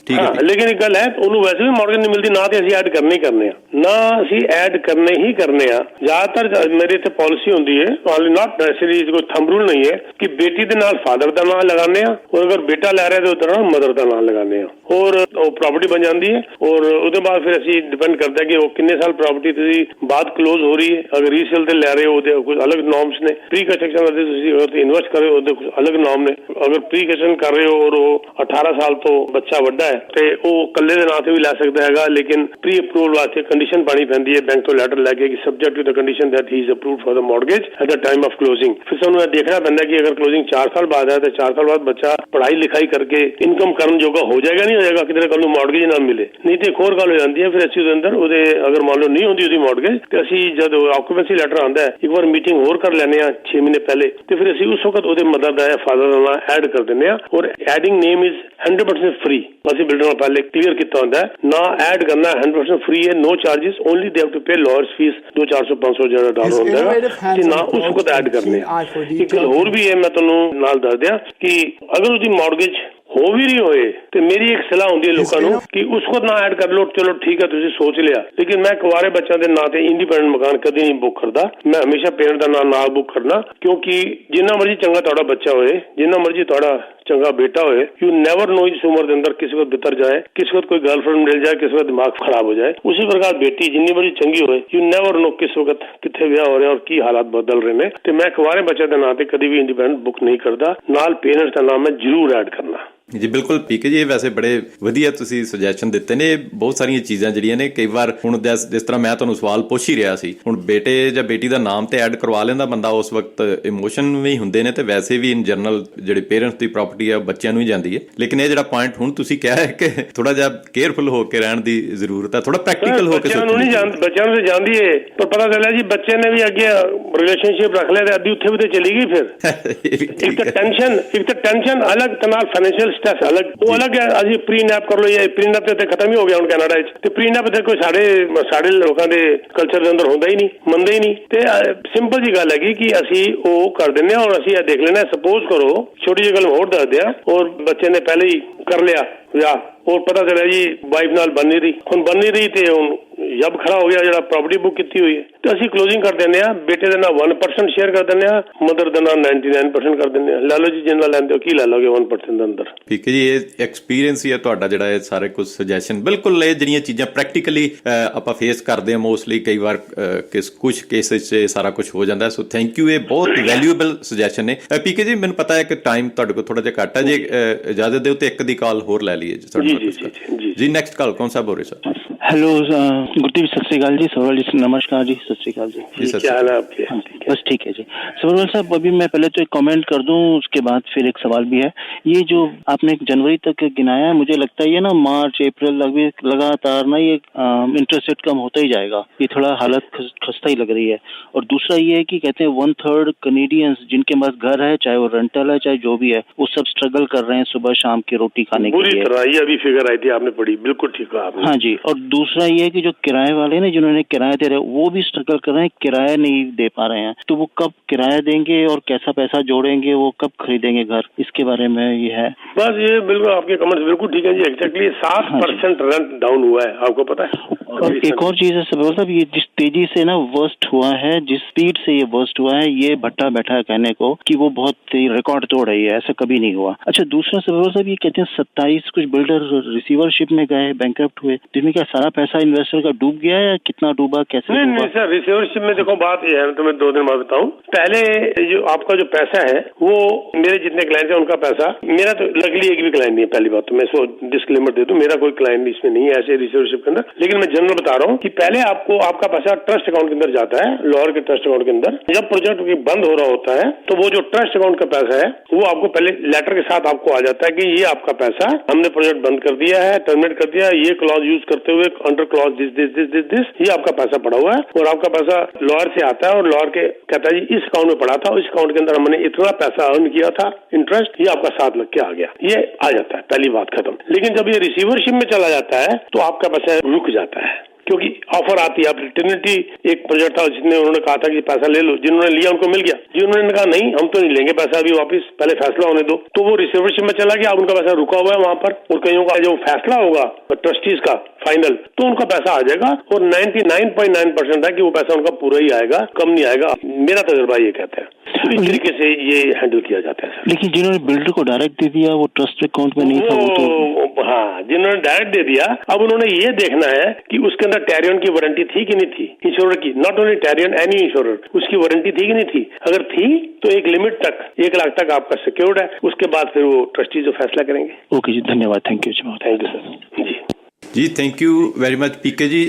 ਠੀਕ ਹੈ। ਲੇਕਿਨ ਇੱਕ ਗੱਲ ਹੈ, ਉਹਨੂੰ ਵੈਸੇ ਵੀ ਮੌਰਗੇਜ ਨਹੀਂ ਮਿਲਦੀ, ਨਾ ਤੇ ਅਸੀਂ ਐਡ ਕਰਨੇ ਹੀ ਕਰਨੇ ਆ, ਨਾ ਅਸੀਂ ਐਡ ਕਰਨੇ ਹੀ ਕਰਨੇ ਆ। ਜ਼ਿਆਦਾਤਰ ਮੇਰੇ ਇੱਥੇ ਪਾਲਿਸੀ ਹੁੰਦੀ ਹੈ, ਨਾਟ ਨੈਸੈਸਰੀ ਕੋਈ ਥੰਬ ਰੂਲ ਨਹੀਂ ਹੈ ਕਿ ਬੇਟੀ ਦੇ ਨਾਲ ਫਾਦਰ ਦਾ ਨਾਮ ਲਗਾਉਂਦੇ ਆ, ਔਰ ਅਗਰ ਬੇਟਾ ਲੈ ਰਿਹਾ ਤਾਂ ਉਹਦੇ ਨਾਲ ਮਦਰ ਦਾ ਨਾਮ ਲਗਾਉਂਦੇ ਆ, ਔਰ ਉਹ ਪ੍ਰਾਪਰਟੀ ਬਣ ਜਾਂਦੀ ਹੈ। ਔਰ ਉਹਦੇ ਬਾਅਦ ਫਿਰ ਅਸੀਂ ਡਿਪੈਂਡ ਕਰਦਾ ਕਿ ਉਹ ਕਿੰਨੇ ਸਾਲ ਪ੍ਰਾਪਰਟੀ ਤੁਸੀਂ ਬਾਅਦ ਕਲੋਜ਼ ਹੋ ਰਹੀ ਹੈ। ਅਗਰ ਰੀਸੇਲ ਤੇ ਲੈ ਰਹੇ ਹੋ ਉਹਦੇ ਕੁਝ ਅਲੱਗ ਨੋਰਮਸ ਨੇ, ਪ੍ਰੀ ਕੰਸਟਰਕਸ਼ਨ ਦੇ ਤੁਸੀਂ ਅਗਰ ਇਨਵੈਸਟ ਕਰ ਰਹੇ ਹੋ ਉਹਦੇ ਕੁਝ ਅਲੱਗ ਨੋਰਮ ਨੇ। ਅਗਰ ਪ੍ਰੀ ਕੰਸਟਰਕਸ਼ਨ ਕਰ ਰਹੇ ਹੋ ਔਰ ਉਹ 18 ਸਾਲ ਤੋਂ ਬੱਚਾ ਵੱਡਾ ਹੈ ਤੇ ਉਹ ਇਕੱਲੇ ਦੇ ਨਾਂ ਤੇ ਵੀ ਲੈ ਸਕਦਾ ਹੈਗਾ, ਲੇਕਿਨ ਪ੍ਰੀ ਅਪਰੂਵਲ ਵਾਸਤੇ ਕੰਡੀਸ਼ਨ ਪਾਣੀ ਪੈਂਦੀ ਹੈ ਬੈਂਕ ਤੋਂ ਲੈਟਰ ਲੈ ਕੇ ਕਿ subject to the condition that he is approved for the mortgage at the time of closing. ਫਿਰ ਸਾਨੂੰ ਇਹ ਦੇਖਣਾ ਪੈਂਦਾ ਕਿ ਅਗਰ ਕਲੋਜ਼ਿੰਗ 4 ਸਾਲ ਬਾਅਦ ਹੈ ਤਾਂ 4 ਸਾਲ ਬਾਅਦ ਬੱਚਾ ਪੜ੍ਹਾਈ ਲਿਖਾਈ ਕਰਕੇ ਇਨਕਮ ਕਰਨ ਜੋਗਾ ਹੋ ਜਾਏਗਾ, ਨਹੀਂ ਹੋ ਜਾਏਗਾ, ਕਿਤੇ ਕੱਲ ਨੂੰ ਮੌਰਗੇਜ ਨਾ ਮਿਲੇ। ਨਹੀਂ ਤੇ ਇੱਕ ਹੋਰ ਗੱਲ ਹੋ ਜਾਂਦੀ ਹੈ, ਫਿਰ ਅਸੀਂ ਉਹਦੇ ਅੰਦਰ ਉਹਦੇ ਅਗਰ ਮੰਨ ਲਓ ਨਹੀਂ ਹੁੰਦੀ ਉਹਦੀ ਮੌਰਗੇਜ ਤੇ ਅਸੀਂ ਜਦ ਆਕੂਪੈਂਸੀ ਲੈਟਰ ਆਉਂਦਾ ਹੈ ਇੱਕ ਵਾਰ ਮੀਟਿੰਗ ਹੋਰ ਕਰ ਲੈਂਦੇ ਹਾਂ 6 ਮਹੀਨੇ ਪਹਿਲੇ, ਤੇ ਫਿਰ ਅਸੀਂ ਉਸ ਵਕਤ ਉਹਦੇ ਮਦਰ ਦਾ ਫਾਦਰ ਦਾ ਨਾਮ ਐਡ ਕਰ ਦਿੰਦੇ ਹਾਂ। ਔਰ ਐਡਿੰਗ ਨੇਮ ਇਜ਼ 100% ਫ੍ਰੀ। ਅਸੀਂ ਬਿਲਡਰ ਨਾਲ ਪਹਿਲੇ ਕਲੀਅਰ ਕੀਤਾ ਹੁੰਦਾ ਹੈ, ਨਾ ਐਡ ਕਰਨਾ 100% ਫ੍ਰੀ ਹੈ, no charges, only they have to pay lawyers fees ਜੋ 400-500 ਜਿਹੜਾ ਡਾਲਰ ਹੁੰਦਾ ਹੈ, ਤੇ ਨਾ ਉਸ ਵਕਤ ਐਡ ਕਰਨੇ ਆ। ਇੱਕ ਗੱਲ ਹੋਰ ਵੀ ਹੈ, ਮੈਂ ਤੁਹਾਨੂੰ ਨਾਲ ਦੱਸ ਦਿਆਂ ਕਿ ਅਗਰ ਉਹਦੀ ਮੌਰਗੇਜ ਹੋ ਵੀ ਰਹੀ ਹੋਏ ਤੇ ਮੇਰੀ ਇੱਕ ਸਲਾਹ ਹੁੰਦੀ ਹੈ ਲੋਕਾਂ ਨੂੰ ਕਿ ਉਸ ਵਕਤ ਨਾ ਐਡ ਕਰ ਲਓ, ਚਲੋ ਠੀਕ ਹੈ ਤੁਸੀਂ ਸੋਚ ਲਿਆ, ਲੇਕਿਨ ਮੈਂ ਕੁਆਰੇ ਬੱਚਿਆਂ ਦੇ ਨਾਂ ਤੇ ਇੰਡੀਪੈਂਡੈਂਟ ਮਕਾਨ ਕਦੀ ਨਹੀਂ ਬੁੱਕ ਕਰਦਾ। ਮੈਂ ਹਮੇਸ਼ਾ ਪੇਰੈਂਟ ਦਾ ਨਾਂ ਨਾਲ ਬੁੱਕ ਕਰਨਾ, ਕਿਉਂਕਿ ਜਿੰਨਾ ਮਰਜ਼ੀ ਚੰਗਾ ਤੁਹਾਡਾ ਬੱਚਾ ਹੋਏ, ਜਿੰਨਾ ਮਰਜ਼ੀ ਤੁਹਾਡਾ ਚੰਗਾ ਬੇਟਾ ਹੋਏ, ਯੂ ਨੈਵਰ ਨੋ ਇਸ ਉਮਰ ਦੇ ਅੰਦਰ ਕਿਸੇ ਵਕਤ ਬਿਤਰ ਜਾਏ, ਕਿਸੇ ਵਕਤ ਕੋਈ ਗਰਲਫ੍ਰੈਂਡ ਮਿਲ ਜਾਏ, ਕਿਸੇ ਵਕਤ ਦਿਮਾਗ ਖਰਾਬ ਹੋ ਜਾਏ। ਉसी प्रकार बेटी जिन्नी मर्जी चंगी होए, यू नैवर नो किस वक्त किथे विआह हो रहा और की हालात बदल रहे ने। ते मैं कुआरे बच्चे दे नां ते कदी भी इंडिपेंडेंट बुक नहीं करदा, नाल पेरेंट्स दा नाम मैं जरूर ऐड करना। ਜੀ ਬਿਲਕੁਲ ਪੀਕੇ ਜੀ, ਇਹ ਵੈਸੇ ਬੜੇ ਵਧੀਆ ਤੁਸੀਂ ਸੁਜੈਸ਼ਨ ਦਿੱਤੇ ਨੇ। ਬਹੁਤ ਸਾਰੀਆਂ ਚੀਜ਼ਾਂ ਜਿਹੜੀਆਂ ਨੇ ਕਈ ਵਾਰ ਹੁਣ ਜਿਸ ਤਰ੍ਹਾਂ ਮੈਂ ਤੁਹਾਨੂੰ ਸਵਾਲ ਪੁੱਛ ਹੀ ਰਿਹਾ ਸੀ, ਹੁਣ ਬੇਟੇ ਜਾਂ ਬੇਟੀ ਦਾ ਨਾਮ ਤੇ ਐਡ ਕਰਵਾ ਲੈਂਦਾ ਬੰਦਾ, ਉਸ ਵਕਤ ਇਮੋਸ਼ਨ ਵੀ ਹੁੰਦੇ ਨੇ ਤੇ ਵੈਸੇ ਵੀ ਇਨ ਜਨਰਲ ਜਿਹੜੀ ਪੇਰੈਂਟਸ ਦੀ ਪ੍ਰਾਪਰਟੀ ਹੈ ਬੱਚਿਆਂ ਨੂੰ ਹੀ ਜਾਂਦੀ ਹੈ। ਲੇਕਿਨ ਇਹ ਜਿਹੜਾ ਪੁਆਇੰਟ ਹੁਣ ਤੁਸੀਂ ਕਿਹਾ ਹੈ ਕਿ ਥੋੜਾ ਜਿਹਾ ਕੇਅਰਫੁਲ ਹੋ ਕੇ ਰਹਿਣ ਦੀ ਜ਼ਰੂਰਤ ਹੈ, ਥੋੜਾ ਪ੍ਰੈਕਟੀਕਲ ਹੋ ਕੇ ਬੱਚਿਆਂ ਨੂੰ ਤੇ ਜਾਂਦੀ ਹੈ, ਪਰ ਪਤਾ ਚੱਲਿਆ ਜੀ ਬੱਚੇ ਨੇ ਵੀ ਅੱਗੇ ਰਿਲੇਸ਼ਨਸ਼ਿਪ ਰੱਖ ਲਿਆ ਤੇ ਅੱਧੀ ਉੱਥੇ ਵੀ ਤੇ ਚਲੀ ਗਈ। ਫਿਰ ਇੱਕ ਤਾਂ ਟੈਨਸ਼ਨ ਅਲੱਗ, ਤਨਾਲ ਫਾਈਨੈਂਸ਼ੀਅਲ ਸਟ੍ਰੈਸ ਅਲੱਗ, ਉਹ ਅਲੱਗ ਹੈ। ਅਸੀਂ ਪ੍ਰੀਨੈਪ ਕਰ ਲਓ, ਇਹ ਪ੍ਰੀਨੈਪ ਤੇ ਖਤਮ ਹੀ ਹੋ ਗਿਆ ਹੁਣ ਕੈਨੇਡਾ ਵਿੱਚ, ਤੇ ਪ੍ਰੀਨੈਪ ਤੇ ਕੋਈ ਸਾਡੇ ਲੋਕਾਂ ਦੇ ਕਲਚਰ ਦੇ ਅੰਦਰ ਹੁੰਦਾ ਹੀ ਨਹੀਂ, ਮੰਨਦੇ ਹੀ ਨਹੀਂ। ਤੇ ਸਿੰਪਲ ਜੀ ਗੱਲ ਹੈਗੀ ਕਿ ਅਸੀਂ ਉਹ ਕਰ ਦਿੰਦੇ ਹਾਂ। ਹੁਣ ਅਸੀਂ ਇਹ ਦੇਖ ਲੈਣਾ, ਸਪੋਜ਼ ਕਰੋ ਛੋਟੀ ਜਿਹੀ ਗੱਲ ਹੋਰ ਦੱਸ ਦਿਆਂ, ਔਰ ਬੱਚੇ ਨੇ ਪਹਿਲੇ ਹੀ ਕਰ ਲਿਆ ਵਿਆਹ, और पता चलिया जी वाइफ नाल बन नहीं रही, हुण बन नहीं रही ते हुण जब खड़ा हो गया जो प्रॉपर्टी बुक की हुई है तो असीं क्लोजिंग कर देने, बेटे दे नाल 1% शेयर कर देने, मदर दे नाल 99% कर देने। लै लो जी जिन्ना लैंदे हो, की लै लोगे 1% ਦੇ ਅੰਦਰ। ਠੀਕ ਹੈ ਜੀ, ਇਹ ਐਕਸਪੀਰੀਅੰਸ ਹੀ ਹੈ ਤੁਹਾਡਾ ਜਿਹੜਾ ਇਹ ਸਾਰੇ ਕੁਝ ਸੁਜੈਸ਼ਨ, ਬਿਲਕੁਲ ਇਹ ਜਿਹੜੀਆਂ ਚੀਜ਼ਾਂ ਪ੍ਰੈਕਟੀਕਲੀ ਆਪਾਂ ਫੇਸ ਕਰਦੇ ਹਾਂ ਮੋਸਟਲੀ, ਕਈ ਵਾਰ ਕੁਝ ਕੇਸਿਸ 'ਚ ਸਾਰਾ ਕੁਝ ਹੋ ਜਾਂਦਾ। ਸੋ ਥੈਂਕ ਯੂ, ਇਹ ਬਹੁਤ ਵੈਲਿਊਏਬਲ ਸੁਜੈਸ਼ਨ ਨੇ। ਪੀਕੇ ਜੀ ਮੈਨੂੰ ਪਤਾ ਹੈ ਕਿ ਟਾਈਮ ਤੁਹਾਡੇ ਕੋਲ ਥੋੜਾ ਜਿਹਾ ਘੱਟ ਹੈ, ਜੇ ਇਜਾਜ਼ਤ ਦਿਓ ਤੇ ਇੱਕ ਦੀ ਕਾਲ ਹੋਰ ਲੈ ਲਈਏ ਜੀ। ਨੈਕਸਟ ਕਾਲ ਕੌਣ ਸਾਹਿਬ ਹੋ ਰਹੇ ਸਰ? हेलो गुरदीप, सत श्रीकाल जी। सरोवर जी नमस्कार जी, सत श्रीकाल जी। क्या हाल है आपके? हाँ, बस ठीक है जी। सरोवर साहब, अभी मैं पहले तो एक कमेंट कर दूं, उसके बाद फिर एक सवाल भी है। ये जो आपने जनवरी तक गिनाया है, मुझे लगता है ये ना मार्च अप्रैल लगातार ना ये इंटरेस्ट रेट कम होता ही जाएगा। ये थोड़ा हालत खस्ता ही लग रही है। और दूसरा ये है कि कहते हैं 1/3 कनेडियंस जिनके पास घर है, चाहे वो रेंटल है चाहे जो भी है, वो सब स्ट्रगल कर रहे हैं सुबह शाम की रोटी खाने के लिए। पूरी तरह ये अभी फिगर आई थी आपने पढ़ी, बिल्कुल ठीक कहा आपने। हाँ जी। और दूसरा ये है कि जो किराए वाले ना, जिन्होंने किराया दे रहे हैं, वो भी स्ट्रगल कर रहे हैं, किराया नहीं दे पा रहे हैं। तो वो कब किराया देंगे और कैसा पैसा जोड़ेंगे, वो कब खरीदेंगे घर, इसके बारे में ये है। बस ये बिल्कुल आपके कमेंट्स बिल्कुल ठीक है जी। एग्जैक्टली 7% रेंट डाउन हुआ है, आपको पता है। और एक और चीज है साहब, ये जिस तेजी से ना वर्स्ट हुआ है, जिस स्पीड से ये वर्स्ट हुआ है, ये भट्टा बैठा है कहने को कि वो बहुत रिकॉर्ड तोड़ रही है, ऐसा कभी नहीं हुआ। अच्छा, दूसरा साहब, ये कहते हैं 27 कुछ बिल्डर रिसीवरशिप में गए, बैंकरप्ट हुए, तो इनमें क्या सारा पैसा इन्वेस्टर का डूब गया या कितना डूबा, कैसे? नहीं सर, रिसीवरशिप में देखो बात यह है, तो मैं 2 दिन मैं बताऊं, पहले जो आपका जो पैसा है वो मेरे जितने क्लाइंट है उनका पैसा, मेरा तो लकली एक भी क्लाइंट नहीं है, पहली बात तो मैं इसको डिस्क्लेमर दे दूं, मेरा कोई क्लाइंट इसमें नहीं है ऐसे रिसीवर्शिप के अंदर। लेकिन मैं जनरल बता रहा हूँ कि पहले आपको आपका पैसा ट्रस्ट अकाउंट के अंदर जाता है, लाहौर के ट्रस्ट अकाउंट के अंदर। जब प्रोजेक्ट बंद हो रहा होता है तो वो जो ट्रस्ट अकाउंट का पैसा है वो आपको पहले लेटर के साथ आपको आ जाता है कि ये आपका पैसा हमने प्रोजेक्ट बंद कर दिया है, टर्मिनेट कर दिया है, ये क्लॉज यूज करते हुए अंडर क्लॉज दिस ये आपका पैसा पड़ा हुआ है। और आपका पैसा लाहौर से आता है और लाहौर के कहता है जी इस अकाउंट में पड़ा था, इस अकाउंट के अंदर हमने इतना पैसा अर्न किया था इंटरेस्ट, ये आपका 7 लाख के आ गया, ये आ जाता है, पहली बात खत्म। लेकिन जब ये रिसीवरशिप में चला जाता है तो आपका पैसा रुक जाता है, क्योंकि ऑफर आती है। आप ट्रिनिटी एक प्रोजेक्ट था जिसने उन्होंने कहा था कि पैसा ले लो, जिन्होंने लिया उनको मिल गया, जिन्होंने कहा नहीं हम तो नहीं लेंगे पैसा अभी वापस, पहले फैसला होने दो, तो वो रिसीवरशिप में चला गया, अब उनका पैसा रुका हुआ है वहां पर। और कईयों का जो फैसला होगा ट्रस्टीज का फाइनल, तो उनका पैसा आ जाएगा और 99.9% है कि वो पैसा उनका पूरा ही आएगा, कम नहीं आएगा। मेरा तजुर्बा ये कहता है, इस तरीके से ये हैंडल किया जाता है। लेकिन जिन्होंने बिल्डर को डायरेक्ट दे दिया वो ट्रस्ट अकाउंट में नहीं था, वो तो हाँ, जिन्होंने डायरेक्ट दे दिया, अब उन्होंने ये देखना है कि उसके अंदर टेरियन की वारंटी थी कि नहीं थी, इंश्योरर की, नॉट ओनली टेरियन, एनी इंश्योरर, उसकी वारंटी थी कि नहीं थी। अगर थी तो एक लिमिट तक 1 लाख तक आपका सिक्योर्ड है, उसके बाद फिर वो ट्रस्टी जो फैसला करेंगे। ओके जी, धन्यवाद, थैंक यू जी, थैंक यू सर जी। ਜੀ thank you very much PK ji.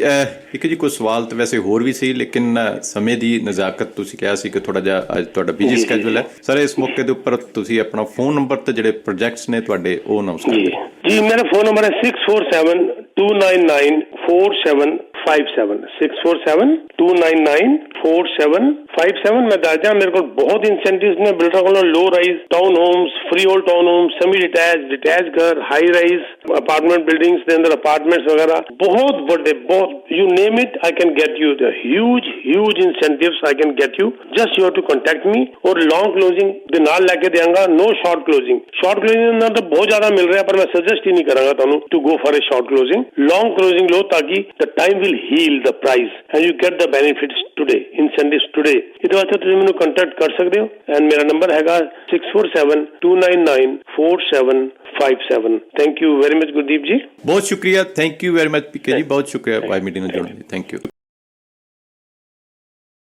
PK ਜੀ ਕੋਈ ਸਵਾਲ ਤਾਂ ਵੈਸੇ ਹੋਰ ਵੀ ਸੀ, ਲੇਕਿਨ ਸਮੇਂ ਦੀ ਨਜ਼ਾਕਤ ਤੁਸੀਂ ਕਿਹਾ ਸੀ ਕਿ ਥੋੜਾ ਜਿਹਾ ਅੱਜ ਤੁਹਾਡਾ ਬਿਜੀ ਸਕੇਜੂਲ ਹੈ ਸਰ, ਇਸ ਮੌਕੇ ਦੇ ਉੱਪਰ ਤੁਸੀਂ ਆਪਣਾ ਫੋਨ ਨੰਬਰ ਤੇ ਜਿਹੜੇ ਪ੍ਰੋਜੈਕਟਸ ਨੇ ਤੁਹਾਡੇ ਉਹ ਅਨਾਉਂਸ ਕਰ ਦਿਓ। जी मेरा फोन नंबर है 647-299-4757 647-299-4757। मैं दादा मेरे को बहुत इंसेंटिव्स ने बिल्डर को low rise town homes, free hold town homes, semi detach घर, हाई राइज अपार्टमेंट बिल्डिंग्स के अंदर अपार्टमेंट्स वगैरह बहुत बड़े, बहुत you name it I can get you the huge incentives I can get you, just you have to contact me. और long closing दे नाल लेके देंगा, no short closing. Short closing अंदर तो बहुत ज्यादा मिल रहा है, पर मैं सजेस्ट ही नहीं करूंगा ਤੁਹਾਨੂੰ to go for a short closing. Long closing लो ताकि the time will heal the price and you get the benefits today, incentives today. ਇਹਦੇ ਵਾਸਤੇ ਤੁਸੀਂ ਮੈਨੂੰ ਕੰਟੈਕਟ ਕਰ ਸਕਦੇ ਹੋ ਐਂਡ ਮੇਰਾ ਨੰਬਰ ਹੈਗਾ 647-299-4757। Thank you very much Gurdeep ji, ਬਹੁਤ ਸ਼ੁਕਰੀਆ, thank you very much PK ji, ਬਹੁਤ ਸ਼ੁਕਰੀਆ ਵਾਈ ਮੀਟਿੰਗ ਨੂੰ ਜੁੜਨ ਲਈ, ਥੈਂਕ ਯੂ।